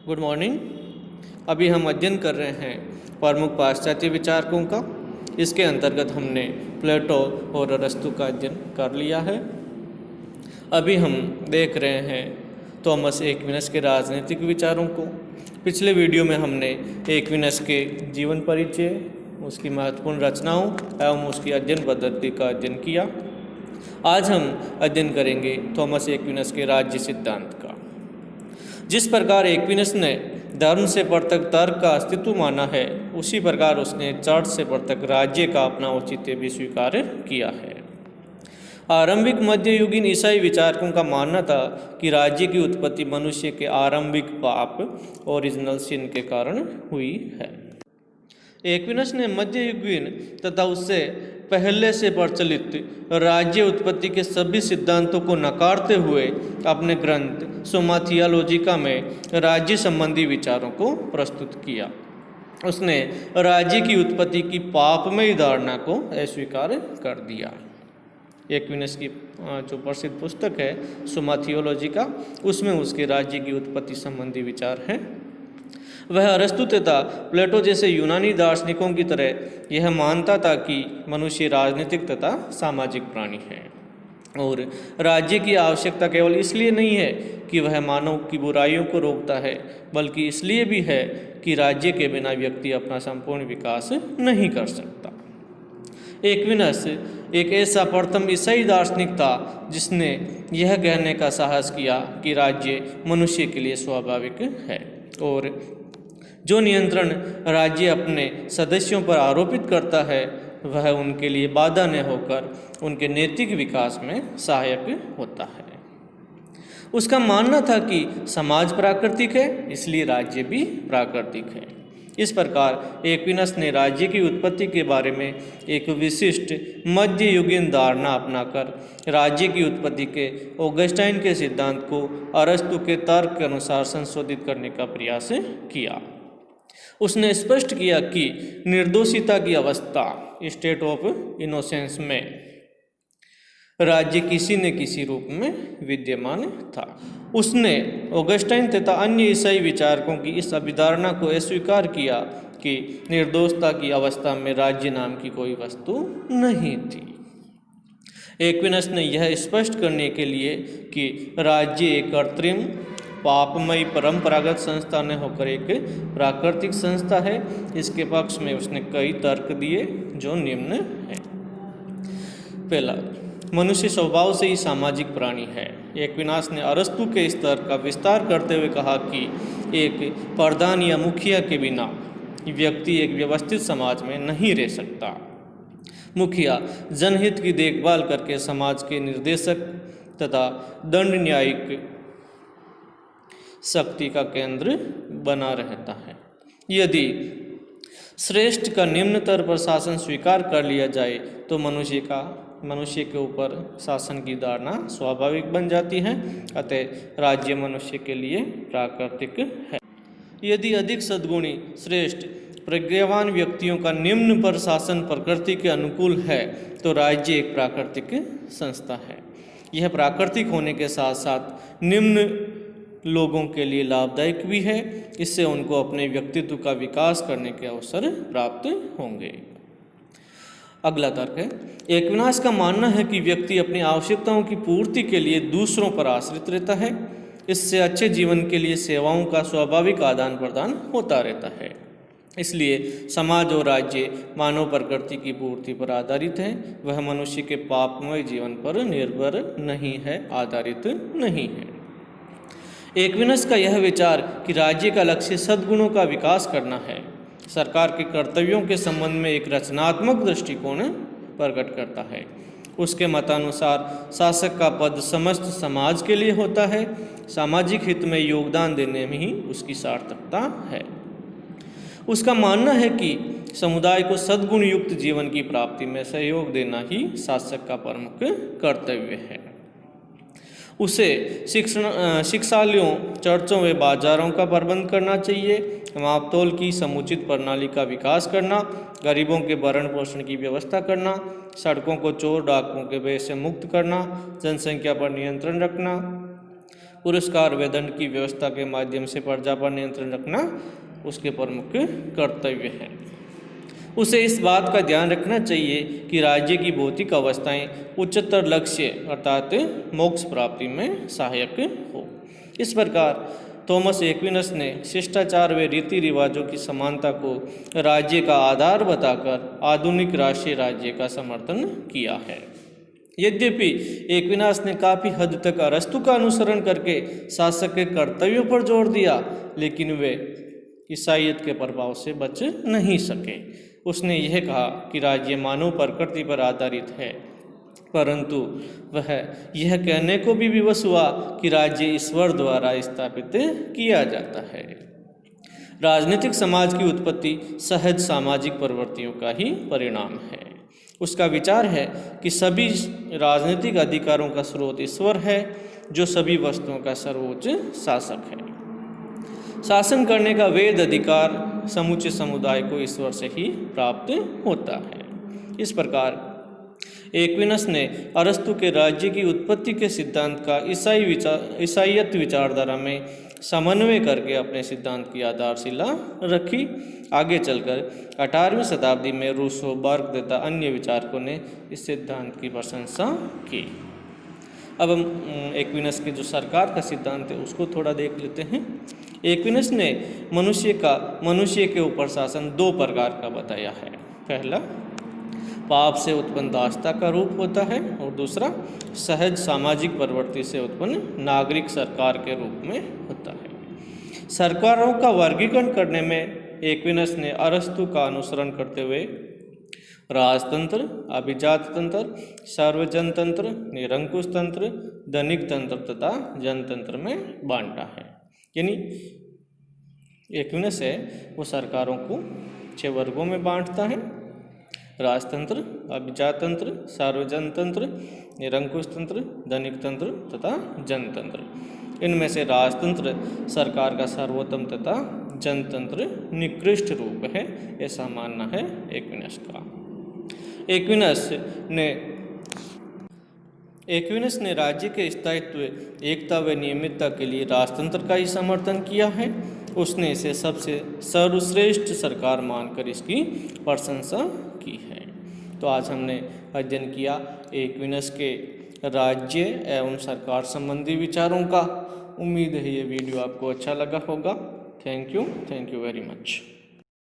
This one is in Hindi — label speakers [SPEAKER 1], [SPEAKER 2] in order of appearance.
[SPEAKER 1] Good morning. अभी हम अध्ययन कर रहे हैं प्रमुख पाश्चात्य विचारकों का। इसके अंतर्गत हमने प्लेटो और अरस्तु का अध्ययन कर लिया है। अभी हम देख रहे हैं थॉमस एक्विनस के राजनीतिक विचारों को। पिछले वीडियो में हमने एक्विनस के जीवन परिचय, उसकी महत्वपूर्ण रचनाओं एवं उसकी अध्ययन पद्धति का अध्ययन किया। आज हम अध्ययन करेंगे थॉमस एक्विनस के राज्य सिद्धांत का। जिस प्रकार एक्विनस ने धर्म से पृथक तर्क का अस्तित्व माना है, उसी प्रकार उसने चर्च से पृथक राज्य का अपना औचित्य भी स्वीकार किया है। आरंभिक मध्ययुगीन ईसाई विचारकों का मानना था कि राज्य की उत्पत्ति मनुष्य के आरंभिक पाप ओरिजिनल सिन के कारण हुई है। एक्विनस ने मध्ययुगीन तथा उससे पहले से प्रचलित राज्य उत्पत्ति के सभी सिद्धांतों को नकारते हुए अपने ग्रंथ सोमा थियोलॉजिका में राज्य संबंधी विचारों को प्रस्तुत किया। उसने राज्य की उत्पत्ति की पापमयी धारणा को अस्वीकार कर दिया। एक्विनस की जो प्रसिद्ध पुस्तक है सोमा थियोलॉजिका, उसमें उसके राज्य की उत्पत्ति संबंधी विचार हैं। वह अरस्तु तथा प्लेटो जैसे यूनानी दार्शनिकों की तरह यह मानता था कि मनुष्य राजनीतिक तथा सामाजिक प्राणी है और राज्य की आवश्यकता केवल इसलिए नहीं है कि वह मानव की बुराइयों को रोकता है, बल्कि इसलिए भी है कि राज्य के बिना व्यक्ति अपना संपूर्ण विकास नहीं कर सकता। एक्विनस एक ऐसा प्रथम ईसाई दार्शनिक था जिसने यह कहने का साहस किया कि राज्य मनुष्य के लिए स्वाभाविक है और जो नियंत्रण राज्य अपने सदस्यों पर आरोपित करता है वह उनके लिए बाधा न होकर उनके नैतिक विकास में सहायक होता है। उसका मानना था कि समाज प्राकृतिक है, इसलिए राज्य भी प्राकृतिक है। इस प्रकार एक्विनस ने राज्य की उत्पत्ति के बारे में एक विशिष्ट मध्ययुगीन धारणा अपनाकर राज्य की उत्पत्ति के ऑगस्टाइन के सिद्धांत को अरस्तु के तर्क के अनुसार संशोधित करने का प्रयास किया। उसने स्पष्ट किया कि निर्दोषिता की अवस्था, स्टेट ऑफ इनोसेंस में राज्य किसी न किसी रूप में विद्यमान था। उसने ऑगस्टाइन तथा अन्य ईसाई विचारकों की इस अभिधारणा को अस्वीकार किया कि निर्दोषता की अवस्था में राज्य नाम की कोई वस्तु नहीं थी। एक्विनस ने यह स्पष्ट करने के लिए कि राज्य एक कृत्रिम पापमयी परंपरागत संस्था न होकर एक प्राकृतिक संस्था है, इसके पक्ष में उसने कई तर्क दिए जो निम्न है। पहला, मनुष्य स्वभाव से ही सामाजिक प्राणी है। एक्विनास ने अरस्तु के इस तर्क का विस्तार करते हुए कहा कि एक प्रधान या मुखिया के बिना व्यक्ति एक व्यवस्थित समाज में नहीं रह सकता। मुखिया जनहित की देखभाल करके समाज के निर्देशक तथा दंड न्यायिक शक्ति का केंद्र बना रहता है। यदि श्रेष्ठ का निम्नतर पर शासन स्वीकार कर लिया जाए तो मनुष्य के ऊपर शासन की धारणा स्वाभाविक बन जाती है, अतः राज्य मनुष्य के लिए प्राकृतिक है। यदि अधिक सद्गुणी श्रेष्ठ प्रज्ञावान व्यक्तियों का निम्न पर शासन प्रकृति के अनुकूल है तो राज्य एक प्राकृतिक संस्था है। यह प्राकृतिक होने के साथ साथ निम्न लोगों के लिए लाभदायक भी है। इससे उनको अपने व्यक्तित्व का विकास करने के अवसर प्राप्त होंगे। अगला तर्क है, एक्विनास का मानना है कि व्यक्ति अपनी आवश्यकताओं की पूर्ति के लिए दूसरों पर आश्रित रहता है। इससे अच्छे जीवन के लिए सेवाओं का स्वाभाविक आदान प्रदान होता रहता है। इसलिए समाज और राज्य मानव प्रकृति की पूर्ति पर आधारित है, वह मनुष्य के पापमय जीवन पर निर्भर नहीं है, आधारित नहीं है। एक्विनस का यह विचार कि राज्य का लक्ष्य सद्गुणों का विकास करना है, सरकार के कर्तव्यों के संबंध में एक रचनात्मक दृष्टिकोण प्रकट करता है। उसके मतानुसार शासक का पद समस्त समाज के लिए होता है, सामाजिक हित में योगदान देने में ही उसकी सार्थकता है। उसका मानना है कि समुदाय को सद्गुण युक्त जीवन की प्राप्ति में सहयोग देना ही शासक का प्रमुख कर्तव्य है। उसे शिक्षालयों, चर्चों व बाजारों का प्रबंध करना चाहिए, मापतोल की समुचित प्रणाली का विकास करना, गरीबों के भरण पोषण की व्यवस्था करना, सड़कों को चोर डाकुओं के भय से मुक्त करना, जनसंख्या पर नियंत्रण रखना, पुरस्कार व दंड की व्यवस्था के माध्यम से प्रजा पर नियंत्रण रखना उसके प्रमुख कर्तव्य है। उसे इस बात का ध्यान रखना चाहिए कि राज्य की भौतिक अवस्थाएं उच्चतर लक्ष्य अर्थात मोक्ष प्राप्ति में सहायक हो। इस प्रकार थॉमस एक्विनस ने शिष्टाचार व रीति रिवाजों की समानता को राज्य का आधार बताकर आधुनिक राष्ट्रीय राज्य का समर्थन किया है। यद्यपि एक्विनास ने काफ़ी हद तक अरस्तु का अनुसरण करके शासक के कर्तव्यों पर जोर दिया, लेकिन वे ईसाईयत के प्रभाव से बच नहीं सके। उसने यह कहा कि राज्य मानव प्रकृति पर आधारित है, परंतु वह यह कहने को भी विवश हुआ कि राज्य ईश्वर द्वारा स्थापित किया जाता है। राजनीतिक समाज की उत्पत्ति सहज सामाजिक प्रवृत्तियों का ही परिणाम है। उसका विचार है कि सभी राजनीतिक अधिकारों का स्रोत ईश्वर है, जो सभी वस्तुओं का सर्वोच्च शासक है। शासन करने का वेद अधिकार समूचे समुदाय को ईश्वर से ही प्राप्त होता है। इस प्रकार एक्विनस ने अरस्तु के राज्य की उत्पत्ति के सिद्धांत का ईसाईयत विचारधारा में समन्वय करके अपने सिद्धांत की आधारशिला रखी। आगे चलकर 18वीं शताब्दी में रूसो, बर्क तथा अन्य विचारकों ने इस सिद्धांत की प्रशंसा की। अब हम एक्विनस के जो सरकार का सिद्धांत है उसको थोड़ा देख लेते हैं। एक्विनस ने मनुष्य के ऊपर शासन दो प्रकार का बताया है। पहला पाप से उत्पन्न दासता का रूप होता है और दूसरा सहज सामाजिक प्रवृत्ति से उत्पन्न नागरिक सरकार के रूप में होता है। सरकारों का वर्गीकरण करने में एक्विनस ने अरस्तु का अनुसरण करते हुए राजतंत्र, अभिजात तंत्र, सर्वजनतंत्र, निरंकुश तंत्र, धनिक तंत्र तथा जनतंत्र में बांटा है। यानी एक्विनस है वो सरकारों को 6 वर्गों में बांटता है: राजतंत्र, अभिजात तंत्र, सार्वजनतंत्र, निरंकुश तंत्र, धनिक तंत्र तथा जनतंत्र। इनमें से राजतंत्र सरकार का सर्वोत्तम तथा जनतंत्र निकृष्ट रूप है, ऐसा मानना है एक्विनस का। एक्विनस ने राज्य के स्थायित्व, एकता व नियमितता के लिए राजतंत्र का ही समर्थन किया है। उसने इसे सबसे सर्वश्रेष्ठ सरकार मानकर इसकी प्रशंसा की है। तो आज हमने अध्ययन किया एक्विनस के राज्य एवं सरकार संबंधी विचारों का। उम्मीद है ये वीडियो आपको अच्छा लगा होगा। Thank you very much.